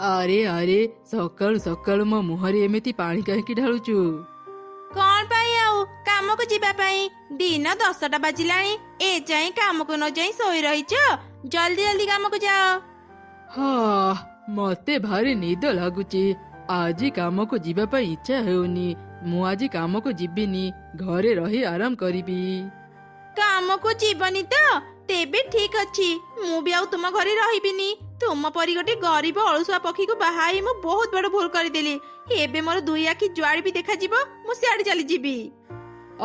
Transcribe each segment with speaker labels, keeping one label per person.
Speaker 1: ଆରେ ଆରେ ସକାଳୁ ସକାଳୁ ମୋ ମୁହଁରେ ଏମିତି ପାଣି କାହିଁକି ଢାଳୁଛୁ?
Speaker 2: କଣ ପାଇଁ ଆଉ କାମକୁ ଯିବା ପାଇଁ? ଦିନ 10ଟା ବାଜିଲାଣି, ଏ ଯାଇ କାମକୁ ନ ଯାଇ ଶୋଇ ରହିଛ? ଜଲ୍ଦି ଜଲ୍ଦି କାମକୁ ଯାଅ।
Speaker 1: ହଁ, ମତେ ଭାରି ନିଦ ଲାଗୁଛି। ଆଜି କାମକୁ ଯିବା ପାଇଁ ଇଚ୍ଛା ହେଉନି। ମୁଁ ଆଜି କାମକୁ ଯିବିନି, ଘରେ ରହି ଆରାମ କରିବି।
Speaker 2: କାମକୁ ଯିବନି ତ? ତେବେ ଠିକ ଅଛି, ମୁଁ ବି ଆଉ ତୁମ ଘରେ ରହିବିନି। ତୁମ ପରି ଗୋଟେ ଗରିବ ଅଳସୁଆ ପକ୍ଷୀକୁ ବାହା ହେଇ ମୁଁ ବହୁତ ବଡ ଭୁଲ କରିଦେଲି। ଏବେ ମୋର ଦୁଇ ଆଖି ଯୁଆଡେ ବି ଦେଖାଯିବ ମୁଁ ସିଆଡେ ଚାଲିଯିବି।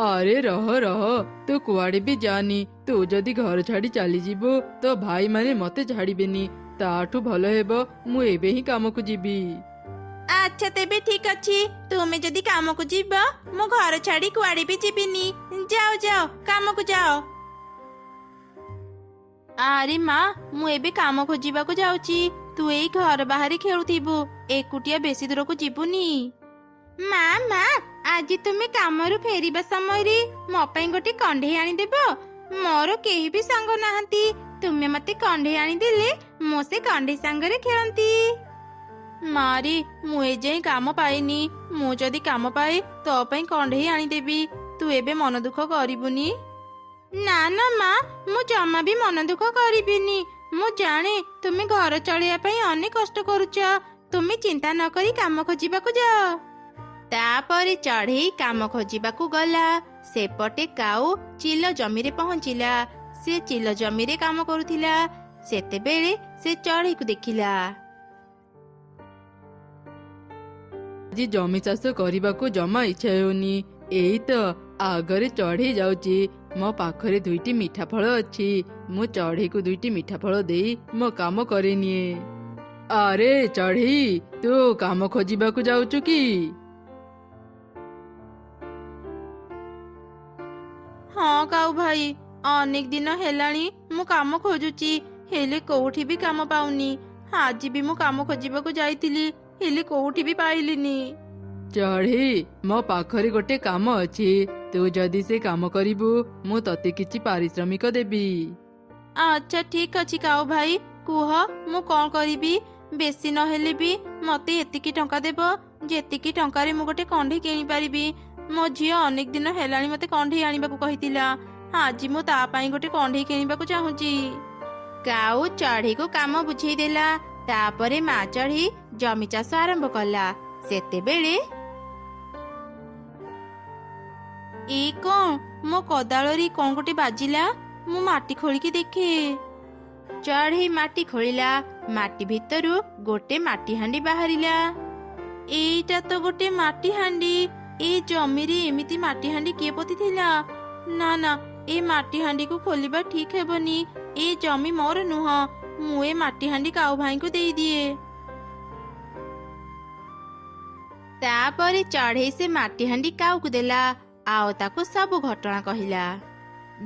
Speaker 1: ଆରେ ରହ ରହ, ତୁ କୁଆଡେ ବି ଯାନି। ତୁ ଯଦି ଘର ଛାଡି ଚାଲିଯିବୁ ତ ଭାଇମାନେ ମତେ ଛାଡିବେନି। ତାଠୁ ଭଲ ହେବ ମୁଁ ଏବେ ହିଁ କାମକୁ ଯିବି।
Speaker 2: ଆଚ୍ଛା ତେବେ ଠିକ ଅଛି, ତୁମେ ଯଦି କାମକୁ ଯିବ ମୁଁ ଘର ଛାଡି କୁଆଡେ ବି ଯିବିନି। ଯାଅ ଯାଅ କାମକୁ ଯାଅ। ଆରେ ମା, ମୁଁ ଏବେ କାମ ଖୋଜିବାକୁ ଯାଉଛି। ତୁ ଏଇ ଘର ବାହାରେ ଖେଳୁଥିବୁ, ଏକୁଟିଆ ବେଶୀ ଦୂରକୁ ଯିବୁନି। ମା ମା, ଆଜି ତୁମେ କାମରୁ ଫେରିବା ସମୟରେ ମୋ ପାଇଁ ଗୋଟେ କଣ୍ଢେଇ ଆଣିଦେବ? ମୋର କେହି ବି ସାଙ୍ଗ ନାହାନ୍ତି, ତୁମେ ମତେ କଣ୍ଢେଇ ଆଣିଦେଲେ ମୁଁ ସେ କଣ୍ଢେଇ ସାଙ୍ଗରେ ଖେଳନ୍ତି। ମାରି, ମୁଁ ଏ ଯାଏଁ କାମ ପାଇନି। ମୁଁ ଯଦି କାମ ପାଏ ତୋ ପାଇଁ କଣ୍ଢେଇ ଆଣିଦେବି। ତୁ ଏବେ ମନ ଦୁଃଖ କରିବୁନି। ନା ନା ମା, ମୁଁ ଜମା ବି ମନ ଦୁଃଖ କରିବିନି। ମୁଁ ଜାଣେ ତୁମେ ଘର ଚଳିବା ପାଇଁ ଅନେକ କଷ୍ଟ କରୁଛ। ତୁମେ ଚିନ୍ତା ନ କରି କାମ ଖୋଜିବାକୁ ଯାଅ। ତାପରେ ଚଢ଼େଇ କାମ ଖୋଜିବାକୁ ଗଲା। ସେପଟେ କାଉ ଚିଲ ଜମିରେ ପହଞ୍ଚିଲା। ସେ ଚିଲ ଜମିରେ କାମ କରୁଥିଲା। ସେତେବେଳେ ସେ ଚଢ଼େଇକୁ ଦେଖିଲା।
Speaker 1: ଆଜି ଜମି ଚାଷ କରିବାକୁ ଜମା ଇଚ୍ଛା ହେଉନି। ଏଇ ତ ଆଗରେ ଚଢ଼େଇ ଯାଉଛି। ମୋ ପାଖରେ 2ଟି ମିଠା ଫଳ ଅଛି। ମୁଁ ଚଢ଼େଇକୁ 2ଟି ମିଠା ଫଳ ଦେଇ ମୋ କାମ କରିନିଏ। ଆରେ ଚଢ଼େଇ, ତୁ କାମ ଖୋଜିବାକୁ ଯାଉଛୁ କି?
Speaker 2: ହଁ କାଉ ଭାଇ, ଅନେକ ଦିନ ହେଲାଣି ମୁଁ କାମ ଖୋଜୁଛି, ହେଲେ କୋଉଠି ବି କାମ ପାଉନି। ଆଜି ବି ମୁଁ କାମ ଖୋଜିବାକୁ ଯାଇଥିଲି, ହେଲେ କୋଉଠି ବି ପାଇଲିନି।
Speaker 1: ଚଢ଼େଇ, ମୋ ପାଖରେ ଗୋଟେ କାମ ଅଛି। ତୁ ଯଦି ସେ କାମ କରିବୁ ମୁଁ ତତେ କିଛି ପାରିଶ୍ରମିକ ଦେବି।
Speaker 2: ଆଚ୍ଛା ଠିକ ଅଛି କାଉ ଭାଇ, କୁହ ମୁଁ କଣ କରିବି? ବେଶୀ ନହେଲେ ବି ମତେ ଏତିକି ଟଙ୍କା ଦେବ ଯେତିକି ଟଙ୍କାରେ ମୁଁ ଗୋଟେ କଣ୍ଢେଇ କିଣିପାରିବି। ମୋ ଝିଅ ଅନେକ ଦିନ ହେଲାଣି ମତେ କଣ୍ଢେଇ ଆଣିବାକୁ କହିଥିଲା। ଆଜି ମୁଁ ତା ପାଇଁ ଗୋଟେ କଣ୍ଢେଇ କିଣିବାକୁ ଚାହୁଁଛି। କାଉ ଚଢ଼େଇକୁ କାମ ବୁଝେଇଦେଲା। ତାପରେ ମା ଚଢ଼େଇ ଜମି ଚାଷ ଆରମ୍ଭ କଲା। ସେତେବେଳେ ଏଇ କଣ, ମୋ କୋଦାଳରେ କଣ ଗୋଟେ ବାଜିଲା? ମୁଁ ମାଟି ଖୋଳିକି ଦେଖେ। ଚଢ଼େଇ ମାଟି ଖୋଳିଲା। ମାଟି ଭିତରୁ ଗୋଟେ ମାଟି ହାଣ୍ଡି ବାହାରିଲା। ଏଇଟା ତ ଗୋଟେ ମାଟି ହାଣ୍ଡି। ଏଇ ଜମିରେ ଏମିତି ମାଟି ହାଣ୍ଡି କିଏ ପୋତିଥିଲା? ନା ନା, ଏ ମାଟି ହାଣ୍ଡିକୁ ଖୋଲିବା ଠିକ ହେବନି। ଏ ଜମି ମୋର ନୁହଁ। ମୁଁ ଏ ମାଟି ହାଣ୍ଡି କାଉ ଭାଇଙ୍କୁ ଦେଇଦିଏ। ତାପରେ ଚଢ଼େଇ ସେ ମାଟି ହାଣ୍ଡି କାଉକୁ ଦେଲା, ଆଉ ତାକୁ ସବୁ ଘଟଣା କହିଲା।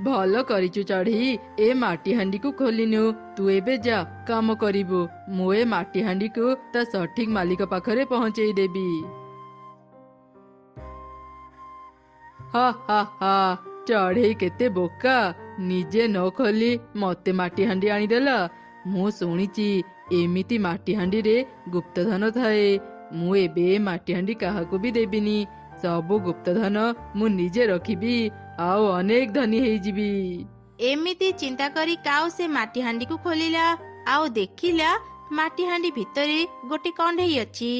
Speaker 1: ଭଲ କରିଛୁ ଚଢ଼େଇ, ଏ ମାଟି ହାଣ୍ଡିକୁ ଖୋଲିନୁ। ତୁ ଏବେ ଯା କାମ କରିବୁ। ମୁଁ ଏ ମାଟି ହାଣ୍ଡିକୁ ତା ସଠିକ ମାଲିକ ପାଖରେ ପହଞ୍ଚେଇ ଦେବି। ହା ହା ହା, ଚଢ଼େଇ କେତେ ବୋକା, ନିଜେ ନ ଖୋଲି ମତେ ମାଟି ହାଣ୍ଡି ଆଣିଦେଲା। ମୁଁ ଶୁଣିଛି ଏମିତି ମାଟି ହାଣ୍ଡିରେ ଗୁପ୍ତଧନ ଥାଏ। ମୁଁ ଏବେ ଏ ମାଟି ହାଣ୍ଡି କାହାକୁ ବି ଦେବିନି। ସବୁ ଗୁପ୍ତଧନ ମୁଁ ନିଜେ ରଖିବି, ଆଉ ଅନେକ ଧନୀ ହେଇଯିବି।
Speaker 2: ଏମିତି ଚିନ୍ତା କରି କାଉ ସେ ମାଟି ହାଣ୍ଡିକୁ ଖୋଲିଲା, ଆଉ ଦେଖିଲା ମାଟି ହାଣ୍ଡି ଭିତରେ ଗୋଟେ କଣ୍ଢେଇ ଅଛି।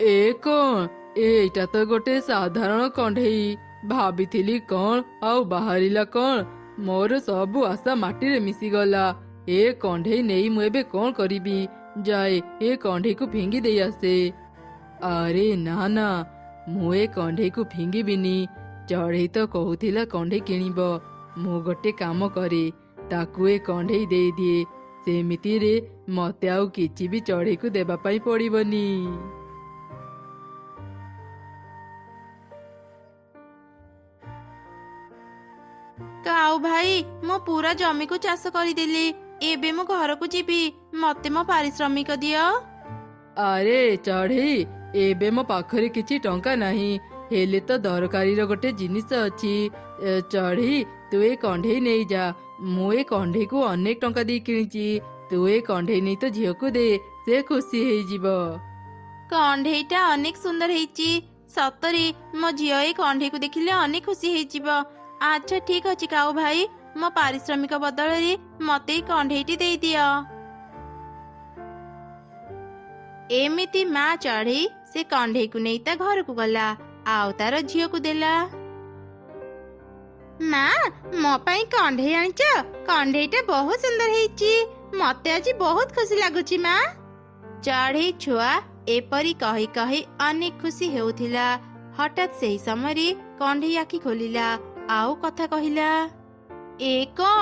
Speaker 1: ଏ କଣ? ଏଇଟା ତ ଗୋଟେ ସାଧାରଣ କଣ୍ଢେଇ। ଭାବିଥିଲି କଣ ଆଉ ବାହାରିଲା କଣ? ମୋର ସବୁ ଆଶା ମାଟିରେ ମିଶିଗଲା। ଏ କଣ୍ଢେଇ ନେଇ ମୁଁ ଏବେ କଣ କରିବି? ଯାଏ ଏ କଣ୍ଢେଇକୁ ଫିଙ୍ଗି ଦେଇ ଆସେ। ଆରେ ନା ନା, ମୁଁ ଏ କଣ୍ଢେଇକୁ ଫିଙ୍ଗିବିନି। ଚଢ଼େଇ ତ କହୁଥିଲା କଣ୍ଢେଇ କିଣିବ। ମୁଁ ଗୋଟେ କାମ କରେ, ତାକୁ ଏ କଣ୍ଢେଇ ଦେଇଦିଏ। ସେମିତିରେ ମତେ ଆଉ କିଛି ବି ଚଢ଼େଇକୁ ଦେବା ପାଇଁ ପଡ଼ିବନି।
Speaker 2: କାଉ ଭାଇ, ମୁଁ ପୁରା ଜମିକୁ ଚାଷ କରିଦେଲି। ଏବେ ମୁଁ ଘରକୁ ଯିବି, ମତେ ମୋ ପାରିଶ୍ରମିକ ଦିଅ।
Speaker 1: ଆରେ ଚଢ଼େଇ, ଏବେ ମୋ ପାଖରେ କିଛି ଟଙ୍କା ନାହିଁ, ହେଲେ ତ ଦରକାରୀର ଗୋଟେ ଜିନିଷ ଅଛି। ଚଢ଼େଇ, ତୁ ଏ କଣ୍ଢେଇ ନେଇଯା। ମୁଁ ଏ କଣ୍ଢେଇକୁ ଅନେକ ଟଙ୍କା ଦେଇ କିଣିଛି। ତୁ ଏ କଣ୍ଢେଇ ନେଇ ତ ଝିଅକୁ ଦେ, ସେ ଖୁସି ହେଇଯିବ।
Speaker 2: କଣ୍ଢେଇଟା ଅନେକ ସୁନ୍ଦର ହେଇଛି। ସତରେ ମୋ ଝିଅ ଏଇ କଣ୍ଢେଇକୁ ଦେଖିଲେ ଅନେକ ଖୁସି ହେଇଯିବ। ଆଚ୍ଛା ଠିକ ଅଛି କାଉ ଭାଇ, ମୋ ପାରିଶ୍ରମିକ ବଦଳରେ ମତେ ଏଇ କଣ୍ଢେଇଟି ଦେଇଦିଅ। ଏମିତି ମା ଚଢ଼େଇ ସେ କଣ୍ଢେଇକୁ ନେଇ ତା ଘରକୁ ଗଲା ଆଉ ତାର ଝିଅକୁ ଦେଲା। ମା, ମୋ ପାଇଁ କଣ୍ଢେଇ ଆଣିଛ? କଣ୍ଢେଇଟା ବହୁତ ସୁନ୍ଦର ହେଇଛି। ମତେ ଆଜି ବହୁତ ଖୁସି ଲାଗୁଛି ମା। ଚଢ଼େଇ ଛୁଆ ଏପରି କହି କହି ଅନେକ ଖୁସି ହେଉଥିଲା। ହଠାତ୍ ସେହି ସମୟରେ କଣ୍ଢେଇ ଆଖି ଖୋଲିଲା ଆଉ କଥା କହିଲା, ଏ କଣ?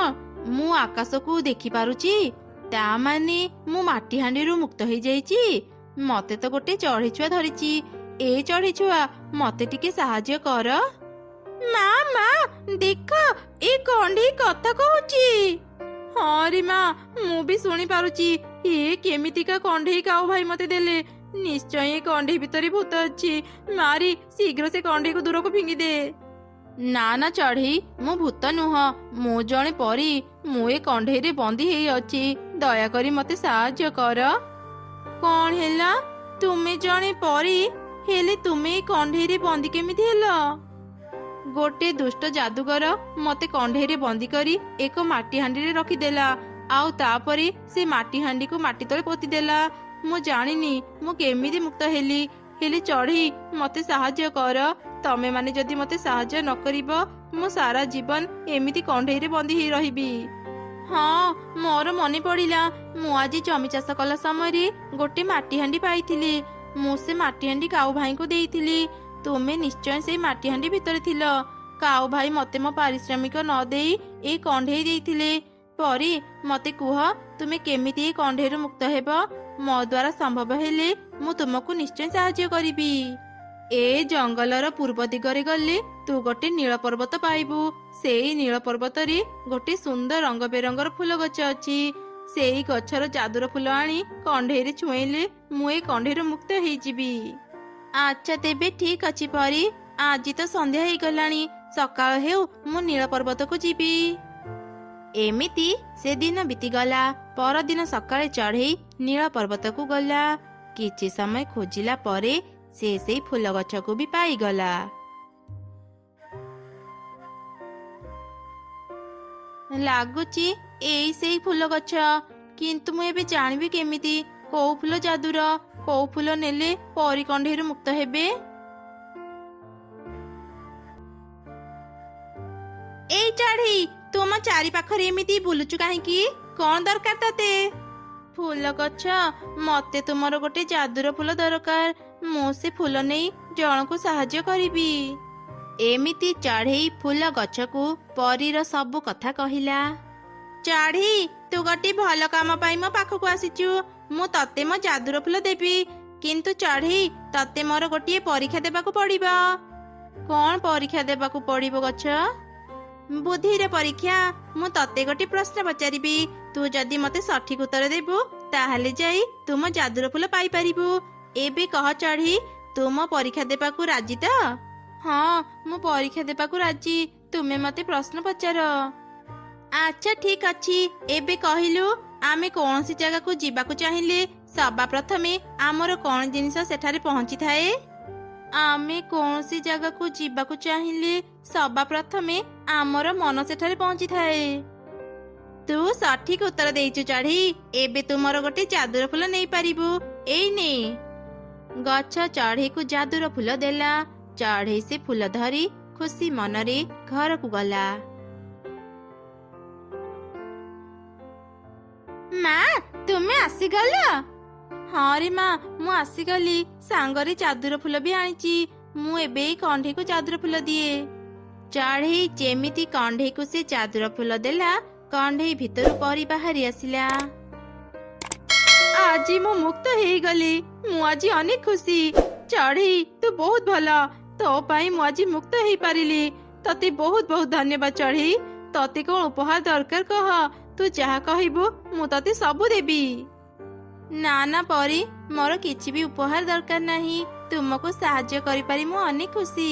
Speaker 2: ମୁଁ ଆକାଶକୁ ଦେଖିପାରୁଛି। ତା ମାନେ ମୁଁ ମାଟି ହାଣ୍ଡିରୁ ମୁକ୍ତ ହେଇଯାଇଛି। ମତେ ତ ଗୋଟେ ଚଢ଼େଇ ଛୁଆ ଧରିଛି। ଏ ଚଢ଼େଇ ଛୁଆ ମତେ ଟିକେ ସାହାଯ୍ୟ କର। ମା ମା ଦେଖ, ଏ କଣ୍ଢେଇ କଥା କହୁଛି। ହଁ ରେ ମା, ମୁଁ ବି ଶୁଣି ପାରୁଛି। ଏ କେମିତିକା କଣ୍ଢେଇ କାଉ ଭାଇ ମତେ ଦେଲେ? ନିଶ୍ଚୟ ଏ କଣ୍ଢେଇ ଭିତରେ ଭୂତ ଅଛି। ମାରି ଶୀଘ୍ର ସେ କଣ୍ଢେଇକୁ ଦୂରକୁ ଫିଙ୍ଗି ଦେ। ନା ନା ଚଢ଼େଇ, ମୁଁ ଭୂତ ନୁହଁ, ମୁଁ ଜଣେ ପରୀ। ମୁଁ ଏ କଣ୍ଢେଇରେ ବନ୍ଦୀ ହେଇ ଅଛି। ଦୟାକରି ମତେ ସାହାଯ୍ୟ କର। କଣ ହେଲା? ତୁମେ ଜଣେ ପରୀ, ହେଲେ ତୁମେ ଏ କଣ୍ଢେଇରେ ବନ୍ଦୀ କେମିତି ହେଲ? ଗୋଟେ ଦୁଷ୍ଟ ଯାଦୁଗର ମତେ କଣ୍ଢେଇରେ ବନ୍ଦୀ କରି ଏକ ମାଟି ହାଣ୍ଡିରେ ରଖିଦେଲା ଆଉ ତାପରେ ସେ ମାଟି ହାଣ୍ଡିକୁ ମାଟି ତଳେ ପୋତିଦେଲା। ମୁଁ ଜାଣିନି ମୁଁ କେମିତି ମୁକ୍ତ ହେଲି। ହେଲେ ଚଢ଼େଇ ମତେ ସାହାଯ୍ୟ କର। ତମେ ମାନେ ଯଦି ମତେ ସାହାଯ୍ୟ ନ କରିବ, ମୁଁ ସାରା ଜୀବନ ଏମିତି କଣ୍ଢେଇରେ ବନ୍ଦୀ ହେଇ ରହିବି। ହଁ, ମୋର ମନେ ପଡ଼ିଲା। ମୁଁ ଆଜି ଜମି ଚାଷ କଲା ସମୟରେ ଗୋଟେ ମାଟି ହାଣ୍ଡି ପାଇଥିଲି। ମୁଁ ସେ ମାଟି ହାଣ୍ଡି କାଉ ଭାଇଙ୍କୁ ଦେଇଥିଲି। ତୁମେ ନିଶ୍ଚୟ ସେଇ ମାଟି ହାଣ୍ଡି ଭିତରେ ଥିଲ। କାଉ ଭାଇ ମତେ ମୋ ପାରିଶ୍ରମିକ ନ ଦେଇ ଏଇ କଣ୍ଢେଇ ଦେଇଥିଲେ। ପରୀ, ମତେ କୁହ, ତୁମେ କେମିତି ଏ କଣ୍ଢେଇରୁ ମୁକ୍ତ ହେବ? ମୋ ଦ୍ୱାରା ସମ୍ଭବ ହେଲେ ମୁଁ ତୁମକୁ ନିଶ୍ଚୟ ସାହାଯ୍ୟ କରିବି। ଏ ଜଙ୍ଗଲର ପୂର୍ବ ଦିଗରେ ଗଲେ ତୁ ଗୋଟେ ନୀଳ ପର୍ବତ ପାଇବୁ। ସେଇ ନୀଳ ପର୍ବତରେ ଗୋଟେ ସୁନ୍ଦର ରଙ୍ଗ ବେରଙ୍ଗର ଫୁଲ ଗଛ ଅଛି। ସେଇ ଗଛର ଯାଦୁର ଫୁଲ ଆଣି କଣ୍ଢେଇରେ ଛୁଇଁଲେ ମୁଁ ଏ କଣ୍ଢେଇରୁ ମୁକ୍ତ ହେଇଯିବି। ଆଚ୍ଛା ତେବେ ଠିକ ଅଛି ପରୀ, ଆଜି ତ ସନ୍ଧ୍ୟା ହେଇଗଲାଣି। ସକାଳ ହେଉ ମୁଁ ନୀଳ ପର୍ବତକୁ ଯିବି। ଏମିତି ସେ ଦିନ ବିତିଗଲା। ପରଦିନ ସକାଳେ ଚଢ଼େଇ ନୀଳ ପର୍ବତକୁ ଗଲା। କିଛି ସମୟ ଖୋଜିଲା ପରେ ସେ ସେଇ ଫୁଲ ଗଛକୁ ବି ପାଇଗଲା। ଲାଗୁଛି ଏଇ ସେଇ ଫୁଲ ଗଛ, କିନ୍ତୁ ମୁଁ ଏବେ ଜାଣିବି କେମିତି କୋଉ ଫୁଲ ଯାଦୁର? କୋଉ ଫୁଲ ନେଲେ ପରୀ କଣ୍ଢେଇରୁ ମୁକ୍ତ ହେବେ? ଏଇ ଚଢ଼େଇ, ତୁମ ଚାରି ପାଖରେ ଏମିତି ବୁଲୁଛୁ କାହିଁକି? କଣ ଦରକାର ତତେ? ଫୁଲ ଗଛ, ମତେ ତୁମର ଗୋଟେ ଯାଦୁର ଫୁଲ ଦରକାର। ମୁଁ ସେ ଫୁଲ ନେଇ ଜଣକୁ ସାହାଯ୍ୟ କରିବି। ଏମିତି ଚଢ଼େଇ ଫୁଲ ଗଛକୁ ପରୀର ସବୁ କଥା କହିଲା। ଚଢ଼େଇ, ତୁ ଗୋଟେ ଭଲ କାମ ପାଇଁ ମୋ ପାଖକୁ ଆସିଛୁ। ମୁଁ ତତେ ମୋ ଯାଦୁର ଫୁଲ ଦେବି, କିନ୍ତୁ ଚଢ଼େଇ ତତେ ମୋର ଗୋଟିଏ ପରୀକ୍ଷା ଦେବାକୁ ପଡ଼ିବ। କଣ ପରୀକ୍ଷା ଦେବାକୁ ପଡ଼ିବ ଗଛ? ବୁଦ୍ଧିର ପରୀକ୍ଷା। ମୁଁ ତତେ ଗୋଟେ ପ୍ରଶ୍ନ ପଚାରିବି। ତୁ ଯଦି ମତେ ସଠିକ ଉତ୍ତର ଦେବୁ, ତାହେଲେ ଯାଇ ତୁ ମୋ ଯାଦୁର ଫୁଲ ପାଇପାରିବୁ। ଏବେ କହ ଚଢ଼େଇ, ତୁ ମୋ ପରୀକ୍ଷା ଦେବାକୁ ରାଜି ତ? ହଁ, ମୁଁ ପରୀକ୍ଷା ଦେବାକୁ ରାଜି। ତୁମେ ମତେ ପ୍ରଶ୍ନ ପଚାର। ଆଚ୍ଛା ଠିକ ଅଛି। ଏବେ କହିଲୁ, ଆମେ କୌଣସି ଜାଗାକୁ ଯିବାକୁ ଚାହିଁଲେ ସବା ପ୍ରଥମେ ଆମର କଣ ଜିନିଷ ସେଠାରେ ପହଞ୍ଚିଥାଏ? ଆମେ କୌଣସି ଜାଗାକୁ ଯିବାକୁ ଚାହିଁଲେ ସବା ପ୍ରଥମେ ଆମର ମନ ସେଠାରେ ପହଞ୍ଚିଥାଏ। ତୁ ସଠିକ ଉତ୍ତର ଦେଇଛୁ ଚଢ଼େଇ। ଏବେ ତୁ ମୋର ଗୋଟେ ଯାଦୁର ଫୁଲ ନେଇପାରିବୁ। ଏଇ ନେ। ଗଛ ଚଢ଼େଇକୁ ଯାଦୁର ଫୁଲ ଦେଲା। ଚଢ଼େଇ ସେ ଫୁଲ ଧରି ଖୁସି ମନରେ ଘରକୁ ଗଲା। ମା, ତୁମେ ଆସିଗଲ? ହଁ ରେ ମା, ମୁଁ ଆସିଗଲି। ସାଙ୍ଗରେ ଯାଦୁର ଫୁଲ ବି ଆଣିଛି। ମୁଁ ଏବେ ଏଇ କଣ୍ଢେଇକୁ ଯାଦୁର ଫୁଲ ଦିଏ। ଚଢ଼େଇ ଯେମିତି କଣ୍ଢେଇକୁ ସେ ଯାଦୁର ଫୁଲ ଦେଲା, କଣ୍ଢେଇ ଭିତରୁ ପରୀ ବାହାରି ଆସିଲା। ଆଜି ମୁଁ ମୁକ୍ତ ହେଇଗଲି। ମୁଁ ଆଜି ଅନେକ ଖୁସି। ଚଢ଼େଇ, ତୁ ବହୁତ ଭଲ। ତୋ ପାଇଁ ମୁଁ ଆଜି ମୁକ୍ତ ହେଇପାରିଲି। ତତେ ବହୁତ ବହୁତ ଧନ୍ୟବାଦ ଚଢ଼େଇ। ତତେ କଣ ଉପହାର ଦରକାର କହ? ତୁ ଯାହା କହିବୁ ମୁଁ ତତେ ସବୁ ଦେବି। ନା ନା ପରୀ, ମୋର କିଛି ବି ଉପହାର ଦରକାର ନାହିଁ। ତୁମକୁ ସାହାଯ୍ୟ କରିପାରି ମୁଁ ଅନେକ ଖୁସି।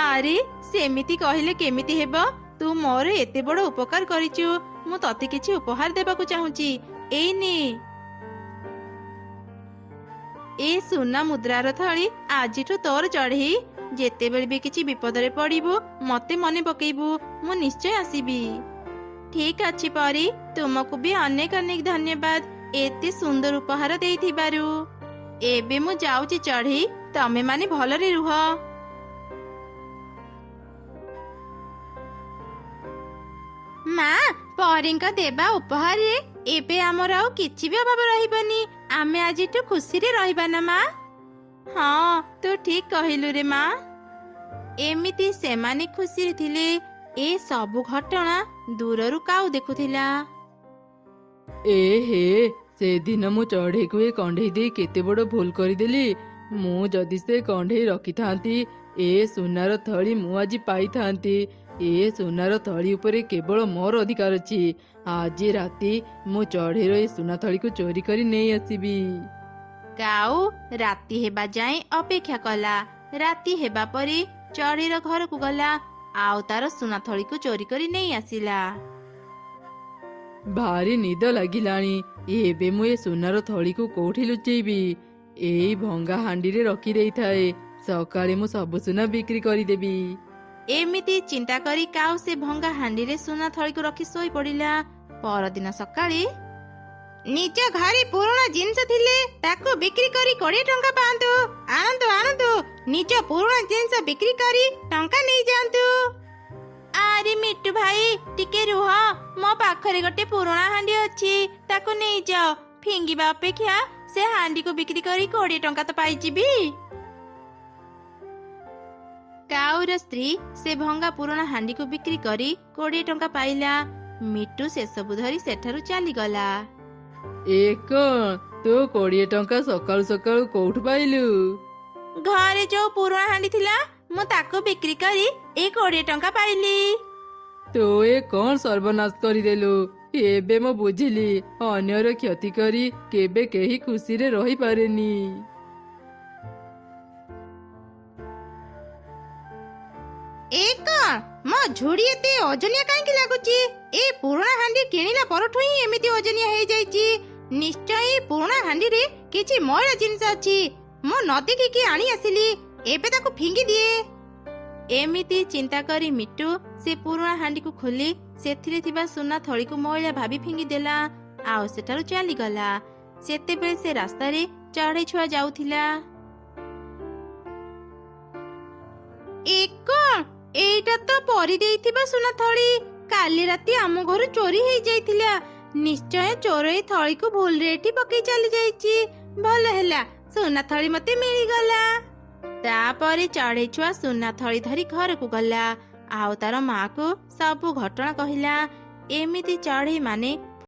Speaker 2: ଆରେ ସେମିତି କହିଲେ କେମିତି ହେବ? ତୁ ମୋର ଏତେ ବଡ଼ ଉପକାର କରିଛୁ। ମୁଁ ତତେ କିଛି ଉପହାର ଦେବାକୁ ଚାହୁଁଛି। ଏଇ ନେ। ଏ ସୁନା ମୁଦ୍ରାର ଥଳି ଆଜିଠୁ ତୋର ଚଢେଇ। ଯେତେବେଳେ ବି କିଛି ବିପଦରେ ପଡିବୁ ମତେ ମନେ ପକେଇବୁ, ମୁଁ ନିଶ୍ଚୟ ଆସିବି। ଠିକ ଅଛି ପରି, ତୁମକୁ ବି ଅନେକ ଅନେକ ଧନ୍ୟବାଦ ଏତେ ସୁନ୍ଦର ଉପହାର ଦେଇଥିବାରୁ। ଏବେ ମୁଁ ଯାଉଛି ଚଢେଇ, ତମେ ମାନେ ଭଲରେ ରୁହ। ମା, ପରୀଙ୍କ ଦେବା ଉପହାରରେ ଏବେ ଆମର ଆଉ କିଛି ବି ଅଭାବ ରହିବନି। ଆମେ ଆଜିଠୁ ଖୁସିରେ ରହିବା ନା ମା? ହଁ, ତୁ ଠିକ କହିଲୁ ରେ ମା। ଏମିତି ସେମାନେ ଖୁସିରେ ଥିଲେ। ଏ ସବୁ ଘଟଣା ଦୂରରୁ କାଉ ଦେଖୁଥିଲା।
Speaker 1: ଏ ହେ, ସେଦିନ ମୁଁ ଚଢେଇକୁ ଏ କଣ୍ଢେଇ ଦେଇ କେତେ ବଡ ଭୁଲ କରିଦେଲି। ମୁଁ ଯଦି ସେ କଣ୍ଢେଇ ରଖିଥାନ୍ତି, ଏ ସୁନାର ଥଳି ମୁଁ ଆଜି ପାଇଥାନ୍ତି। ଏ ସୁନାର ଥଳି ଉପରେ କେବଳ ମୋର ଅଧିକାର ଅଛି। ଆଜି ରାତି ମୁଁ ଚଢେଇର ଏ ସୁନା ଥଳିକୁ ଚୋରି କରି ନେଇ ଆସିବି।
Speaker 2: କାଉ ରାତି ହେବା ଯାଏଁ ଅପେକ୍ଷା କଲା। ରାତି ହେବା ପରେ ଚଢେଇର ଘରକୁ ଗଲା, ଆଉ ତାର ସୁନା ଥଳିକୁ ଚୋରି କରି ନେଇ ଆସିଲା।
Speaker 1: ଭାରି ନିଦ ଲାଗିଲାଣି। ଏବେ ମୁଁ ଏ ସୁନାର ଥଳିକୁ କୋଉଠି ଲୁଚେଇବି? ଏଇ ଭଙ୍ଗା ହାଣ୍ଡିରେ ରଖି ଦେଇଥାଏ। ସକାଳେ ମୁଁ ସବୁ ସୁନା ବିକ୍ରି କରିଦେବି।
Speaker 2: ଏମିତି ଚିନ୍ତା କରି କାଉ ସେ ଭଙ୍ଗା ହାଣ୍ଡିରେ ସୁନା ଥଳିକୁ ରଖି ଶୋଇ ପଡିଲା। ପରଦିନ ସକାଳେ ନିଜ ଘରେ ପୁରୁଣା ଜିନିଷ ଥିଲେ ତାକୁ ବିକ୍ରି କରି 20 ଟଙ୍କା ପାଆନ୍ତୁ। ଆଣନ୍ତୁ ଆଣନ୍ତୁ, ନିଜ ପୁରୁଣା ଜିନିଷ ବିକ୍ରି କରି ଟଙ୍କା ନେଇଯାଆନ୍ତୁ। ଆରେ ମିଟୁ ଭାଇ, ଟିକେ ରୁହ। ମୋ ପାଖରେ ଗୋଟେ ପୁରୁଣା ହାଣ୍ଡି ଅଛି, ତାକୁ ନେଇଯାଅ। ଫିଙ୍ଗିବା ଅପେକ୍ଷା ସେ ହାଣ୍ଡିକୁ ବିକ୍ରି କରି 20 ଟଙ୍କା ତ ପାଇଯିବି। କାଉର ସ୍ତ୍ରୀ ସେ ଭଙ୍ଗା ପୁରୁଣା ହାଣ୍ଡିକୁ ବିକ୍ରି କରି 20 ଟଙ୍କା ପାଇଲା। ମିଟୁ ସେସବୁ ଧରି ସେଠାରୁ ଚାଲିଗଲା।
Speaker 1: ଏ କଣ, ତୁ 20 ଟଙ୍କା ସକାଳୁ ସକାଳୁ କୋଉଠୁ ପାଇଲୁ?
Speaker 2: ଘରେ ଯୋଉ ପୁରୁଣା ହାଣ୍ଡି ଥିଲା, ମୁଁ ତାକୁ ବିକ୍ରି କରି ଏ 20 ଟଙ୍କା ପାଇଲି।
Speaker 1: ତୁ ଏ କଣ ସର୍ବନାଶ କରିଦେଲୁ? ଏବେ ମୁଁ ବୁଝିଲି, ଅନ୍ୟର କ୍ଷତି କରି କେବେ କେହି ଖୁସିରେ ରହିପାରେନି।
Speaker 2: ଏ କଣ, ମୋ ଝୁଡି ଏତେ ଓଜନିଆ କାହିଁକି ଲାଗୁଛି? ଏ ପୁରୁଣା ହାଣ୍ଡି କିଣିଲା ପରଠୁ ହିଁ ଏମିତି ଓଜନିଆ ହେଇଯାଇଛି। ନିଶ୍ଚୟ ଏ ପୁରୁଣା ହାଣ୍ଡିରେ କିଛି ମଇଳା ଜିନିଷ ଅଛି। ମୁଁ ନ ଦେଖିକି ଆଣି ଆସିଲି, ଏବେ ତାକୁ ଫିଙ୍ଗି ଦିଏ। ଏମିତି ଚିନ୍ତା କରି ମିଟୁ ସେ ପୁରୁଣା ହାଣ୍ଡିକୁ ଖୋଲି ସେଥିରେ ଥିବା ସୁନା ଥଳିକୁ ମଇଳା ଭାବି ଫିଙ୍ଗିଦେଲା, ଆଉ ସେଠାରୁ ଚାଲିଗଲା। ସେତେବେଳେ ସେ ରାସ୍ତାରେ ଚଢେଇ ଛୁଆ ଯାଉଥିଲା। ଏ କଣ, ଏଇଟା ତ ପରି ଦେଇଥିବା ସୁନା ଥଳି। କାଲି ରାତି ଆମ ଘରୁ ଚୋରି ହେଇଯାଇଥିଲା। ନିଶ୍ଚୟ ଚୋର ଏ ଥଳିକୁ ଭୁଲରେ ଏଠି ପକେଇ ଚାଲି ଯାଇଛି। ଭଲ ହେଲା, ସୁନା ଥଳି ମତେ ମିଳିଗଲା। ତାପରେ ଚଢେଇ ଛୁଆ ସୁନା ଥଳି ଧରି ଘରକୁ ଗଲା, ଆଉ ତାର ମାକୁ ସବୁ ଘଟଣା କହିଲା। ଏମିତି ଚଢେଇ ମାନେ